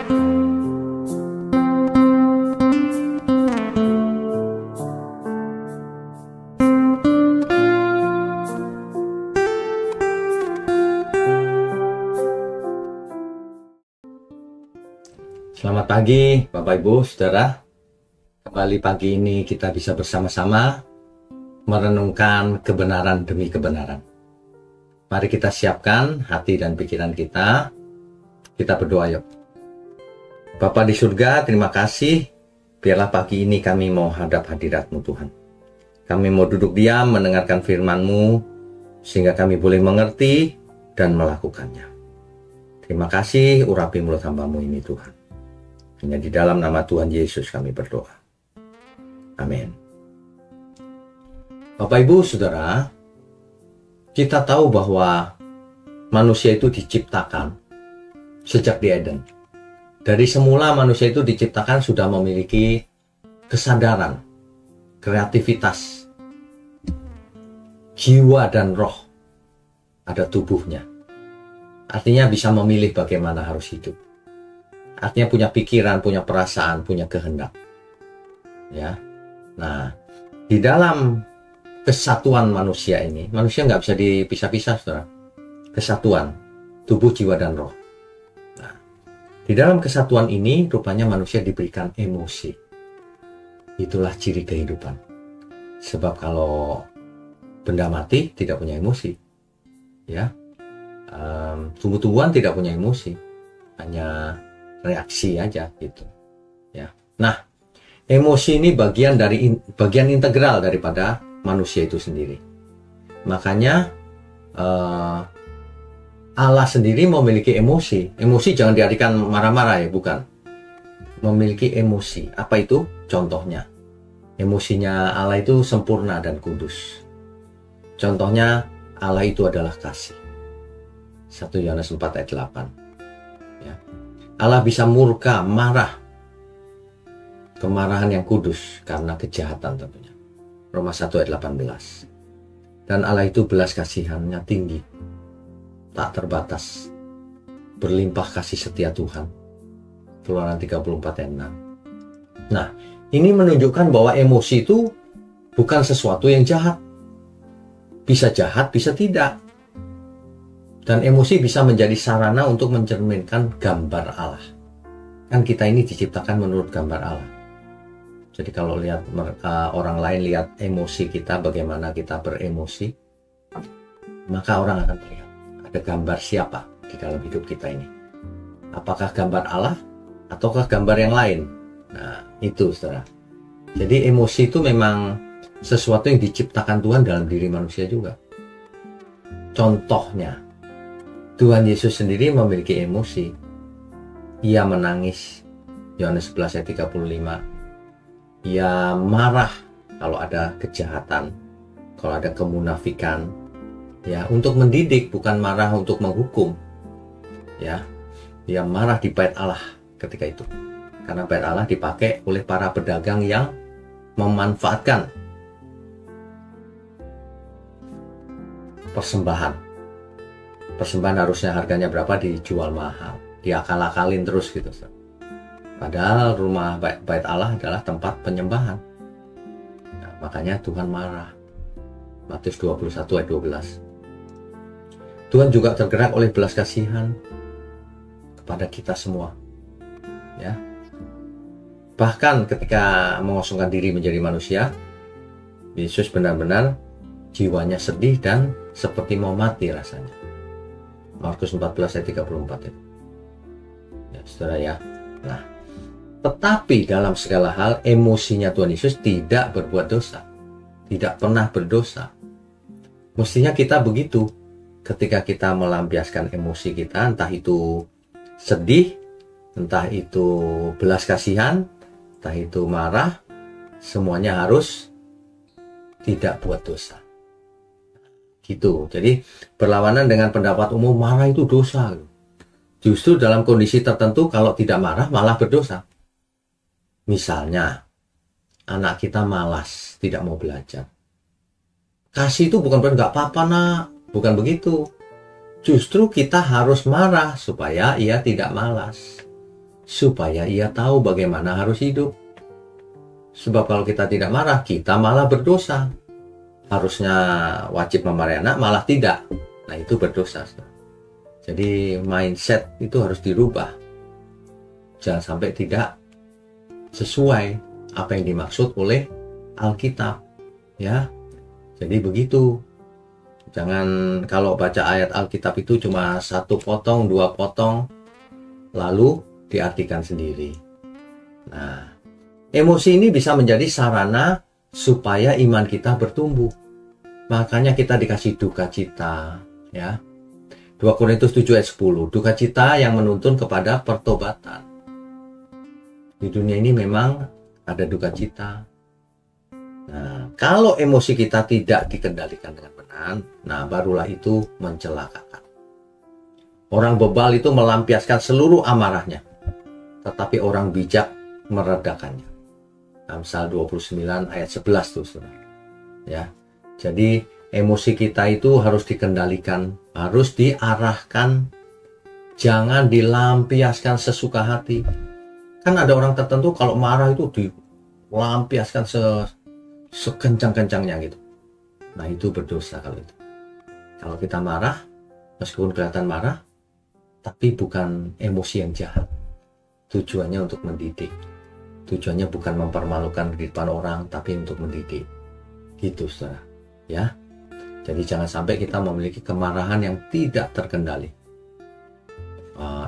Selamat pagi Bapak Ibu Saudara. Kembali pagi ini kita bisa bersama-sama merenungkan kebenaran demi kebenaran. Mari kita siapkan hati dan pikiran kita. Kita berdoa yuk. Bapa di surga, terima kasih. Biarlah pagi ini kami mau hadap hadirat-Mu Tuhan. Kami mau duduk diam mendengarkan firman-Mu sehingga kami boleh mengerti dan melakukannya. Terima kasih, urapi mulut hamba-Mu ini Tuhan. Hanya di dalam nama Tuhan Yesus kami berdoa. Amin. Bapak Ibu Saudara, kita tahu bahwa manusia itu diciptakan sejak di Eden. Dari semula manusia itu diciptakan sudah memiliki kesadaran, kreativitas, jiwa dan roh. Ada tubuhnya. Artinya bisa memilih bagaimana harus hidup. Artinya punya pikiran, punya perasaan, punya kehendak. Ya. Nah, di dalam kesatuan manusia ini, manusia nggak bisa dipisah-pisah, saudara. Kesatuan, tubuh, jiwa, dan roh. Nah, di dalam kesatuan ini, rupanya manusia diberikan emosi. Itulah ciri kehidupan. Sebab kalau benda mati tidak punya emosi, ya, tumbuh-tumbuhan tidak punya emosi, hanya reaksi aja gitu ya. Nah, emosi ini bagian integral daripada manusia itu sendiri. Makanya Allah sendiri memiliki emosi. Emosi jangan diartikan marah-marah ya, bukan. Memiliki emosi. Apa itu? Contohnya, emosinya Allah itu sempurna dan kudus. Contohnya, Allah itu adalah kasih. 1 Yohanes 4 ayat 8. Allah bisa murka, marah. Kemarahan yang kudus karena kejahatan tentunya. Roma 1 ayat 18. Dan Allah itu belas kasihannya tinggi, tak terbatas, berlimpah kasih setia Tuhan. Keluaran 34 ayat 6. Nah, ini menunjukkan bahwa emosi itu bukan sesuatu yang jahat. Bisa jahat, bisa tidak. Dan emosi bisa menjadi sarana untuk mencerminkan gambar Allah. Kan kita ini diciptakan menurut gambar Allah. Jadi kalau lihat orang lain lihat emosi kita, bagaimana kita beremosi, maka orang akan terlihat ada gambar siapa di dalam hidup kita ini. Apakah gambar Allah ataukah gambar yang lain? Nah, itu saudara. Jadi emosi itu memang sesuatu yang diciptakan Tuhan dalam diri manusia juga. Contohnya, Tuhan Yesus sendiri memiliki emosi. Ia menangis, Yohanes 11 ayat 35. Ia marah kalau ada kejahatan, kalau ada kemunafikan. Ya, untuk mendidik, bukan marah untuk menghukum. Ya, ia marah di bait Allah ketika itu. Karena bait Allah dipakai oleh para pedagang yang memanfaatkan persembahan. Persembahan harusnya harganya berapa, dijual mahal, diakal-akalin terus gitu. Padahal rumah bait Allah adalah tempat penyembahan. Nah, makanya Tuhan marah. Matius 21 ayat 12. Tuhan juga tergerak oleh belas kasihan kepada kita semua. Ya. Bahkan ketika mengosongkan diri menjadi manusia, Yesus benar-benar jiwanya sedih dan seperti mau mati rasanya. Markus 14 ayat 34 itu. Ya, saudara ya. Nah, tetapi dalam segala hal emosinya Tuhan Yesus tidak berbuat dosa. Tidak pernah berdosa. Mestinya kita begitu. Ketika kita melampiaskan emosi kita, entah itu sedih, entah itu belas kasihan, entah itu marah, semuanya harus tidak buat dosa. Gitu. Jadi berlawanan dengan pendapat umum marah itu dosa. Justru dalam kondisi tertentu kalau tidak marah malah berdosa. Misalnya anak kita malas, tidak mau belajar. Kasih itu bukan berarti nggak apa-apa nak, bukan begitu. Justru kita harus marah supaya ia tidak malas. supaya ia tahu bagaimana harus hidup. Sebab kalau kita tidak marah, kita malah berdosa. Harusnya wajib memarahi anak, malah tidak. Nah, itu berdosa. Jadi mindset itu harus dirubah. Jangan sampai tidak sesuai apa yang dimaksud oleh Alkitab. Ya, jadi begitu. Jangan kalau baca ayat Alkitab itu cuma 1 potong, 2 potong, lalu diartikan sendiri. Nah, emosi ini bisa menjadi sarana supaya iman kita bertumbuh. Makanya kita dikasih duka cita, ya. 2 Korintus 7 ayat 10, duka cita yang menuntun kepada pertobatan. Di dunia ini memang ada duka cita. Nah, kalau emosi kita tidak dikendalikan dengan benar, nah barulah itu mencelakakan. Orang bebal itu melampiaskan seluruh amarahnya, tetapi orang bijak meredakannya. Amsal 29 ayat 11 tuh, saudara. Ya. Jadi emosi kita itu harus dikendalikan, harus diarahkan, jangan dilampiaskan sesuka hati. Kan ada orang tertentu kalau marah itu dilampiaskan sekencang-kencangnya gitu. Nah, itu berdosa kalau itu. Kalau kita marah, meskipun kelihatan marah, tapi bukan emosi yang jahat. Tujuannya untuk mendidik. Tujuannya bukan mempermalukan di depan orang, tapi untuk mendidik. Gitu, saudara. Ya. Jadi jangan sampai kita memiliki kemarahan yang tidak terkendali.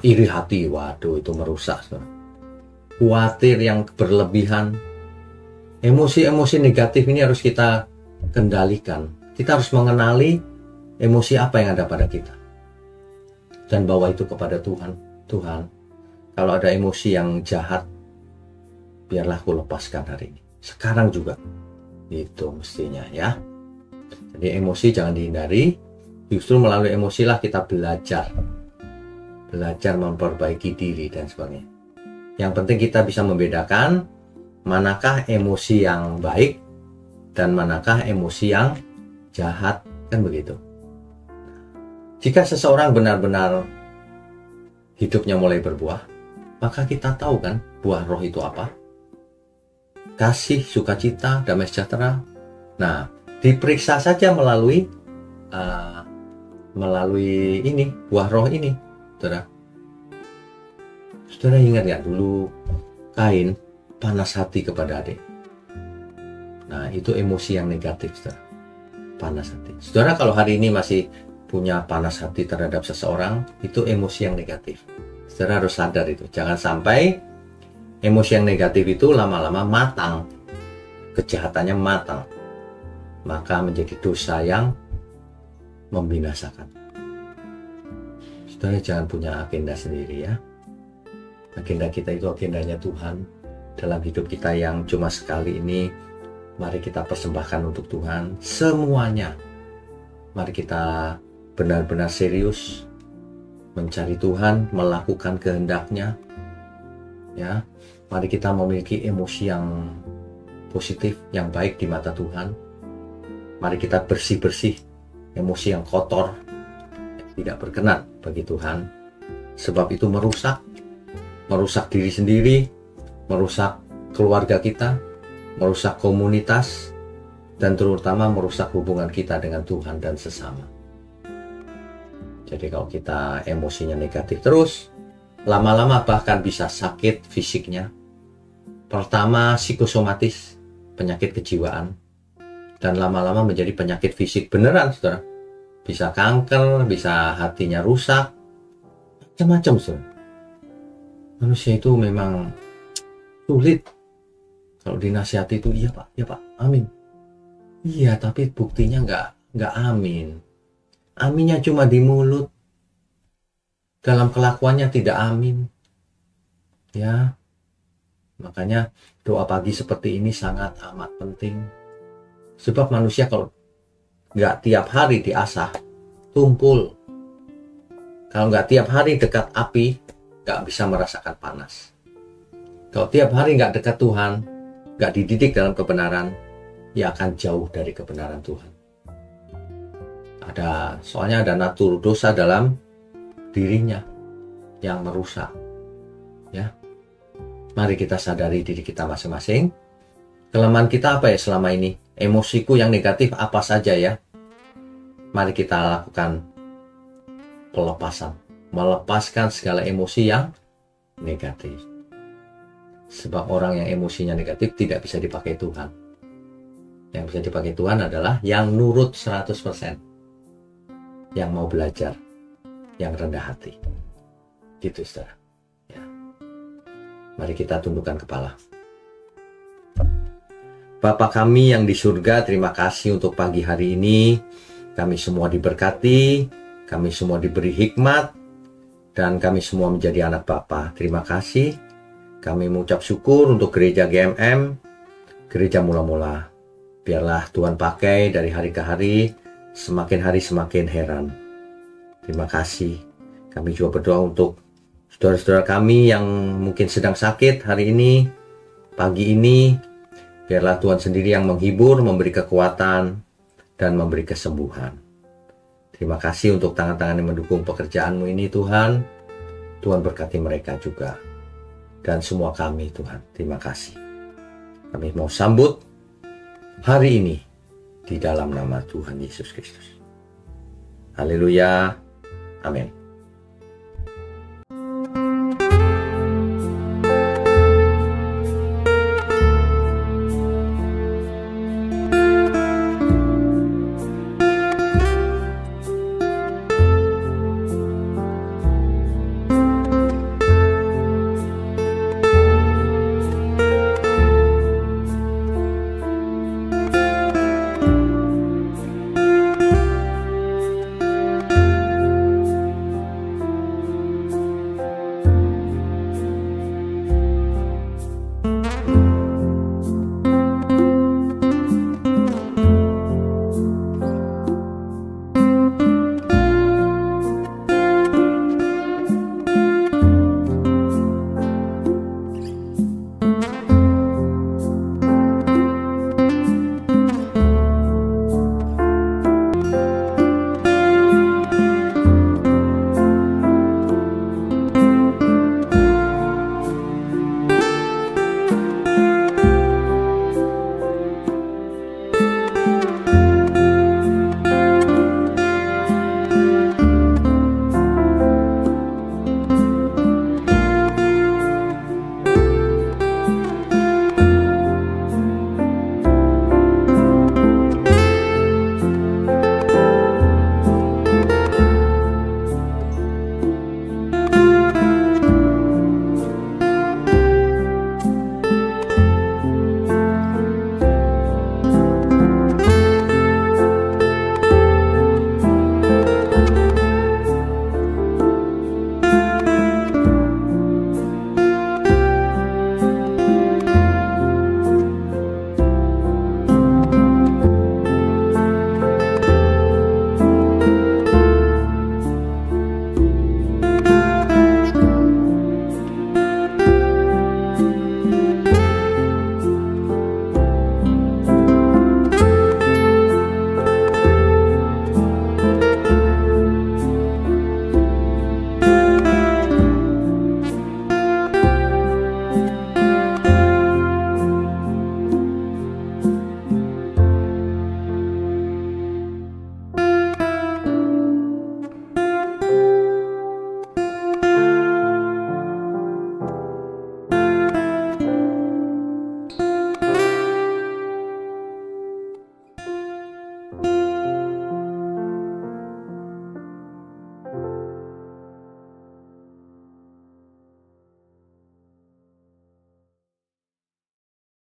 Iri hati, waduh itu merusak, saudara. Khawatir yang berlebihan. Emosi-emosi negatif ini harus kita kendalikan. Kita harus mengenali emosi apa yang ada pada kita. Dan bawa itu kepada Tuhan. Tuhan, kalau ada emosi yang jahat, biarlah aku lepaskan hari ini. Sekarang juga. Itu mestinya, ya. Jadi emosi jangan dihindari. Justru melalui emosilah kita belajar. Belajar memperbaiki diri dan sebagainya. Yang penting kita bisa membedakan manakah emosi yang baik dan manakah emosi yang jahat, kan begitu. Jika seseorang benar-benar hidupnya mulai berbuah, maka kita tahu kan buah roh itu apa? Kasih, sukacita, damai sejahtera. Nah, diperiksa saja melalui ini buah roh ini, saudara. Saudara ingat ya dulu Kain panas hati kepada adik. Nah, itu emosi yang negatif, saudara. Panas hati. Saudara kalau hari ini masih punya panas hati terhadap seseorang, itu emosi yang negatif. Saudara harus sadar itu. Jangan sampai emosi yang negatif itu lama-lama matang. Kejahatannya matang. Maka menjadi dosa yang membinasakan. Saudara jangan punya agenda sendiri, ya. Agenda kita itu agendanya Tuhan. Dalam hidup kita yang cuma sekali ini, mari kita persembahkan untuk Tuhan semuanya. Mari kita benar-benar serius mencari Tuhan, melakukan kehendak-Nya. Ya, mari kita memiliki emosi yang positif, yang baik di mata Tuhan. Mari kita bersih-bersih emosi yang kotor, yang tidak berkenan bagi Tuhan. Sebab itu merusak diri sendiri, merusak keluarga kita, merusak komunitas, dan terutama merusak hubungan kita dengan Tuhan dan sesama. Jadi kalau kita emosinya negatif terus, lama-lama bahkan bisa sakit fisiknya. Pertama psikosomatis, penyakit kejiwaan, dan lama-lama menjadi penyakit fisik beneran, saudara. Bisa kanker, bisa hatinya rusak, macam-macam, saudara. Manusia itu memang sulit. Kalau dinasihati itu, iya pak, amin. Iya, tapi buktinya nggak amin. Aminnya cuma di mulut. Dalam kelakuannya tidak amin. Ya, makanya doa pagi seperti ini sangat amat penting. Sebab manusia kalau nggak tiap hari diasah, tumpul. Kalau nggak tiap hari dekat api, nggak bisa merasakan panas. Kalau tiap hari nggak dekat Tuhan, nggak dididik dalam kebenaran, ia akan jauh dari kebenaran Tuhan. Soalnya ada natur dosa dalam dirinya yang merusak. Ya, Mari kita sadari diri kita masing-masing. Kelemahan kita apa ya selama ini? Emosiku yang negatif apa saja ya? Mari kita lakukan pelepasan. Melepaskan segala emosi yang negatif. Sebab orang yang emosinya negatif tidak bisa dipakai Tuhan. Yang bisa dipakai Tuhan adalah yang nurut 100%. Yang mau belajar. Yang rendah hati. Gitu, saudara. Ya. Mari kita tundukkan kepala. Bapa kami yang di surga, terima kasih untuk pagi hari ini. Kami semua diberkati, kami semua diberi hikmat, dan kami semua menjadi anak Bapa. Terima kasih. Kami mengucap syukur untuk gereja GMM, gereja mula-mula. Biarlah Tuhan pakai dari hari ke hari, semakin hari semakin heran. Terima kasih. Kami juga berdoa untuk saudara-saudara kami yang mungkin sedang sakit hari ini, pagi ini. Biarlah Tuhan sendiri yang menghibur, memberi kekuatan, dan memberi kesembuhan. Terima kasih untuk tangan-tangan yang mendukung pekerjaanmu ini Tuhan. Tuhan berkati mereka juga. Dan semua kami Tuhan, terima kasih. Kami mau sambut hari ini di dalam nama Tuhan Yesus Kristus. Haleluya. Amin.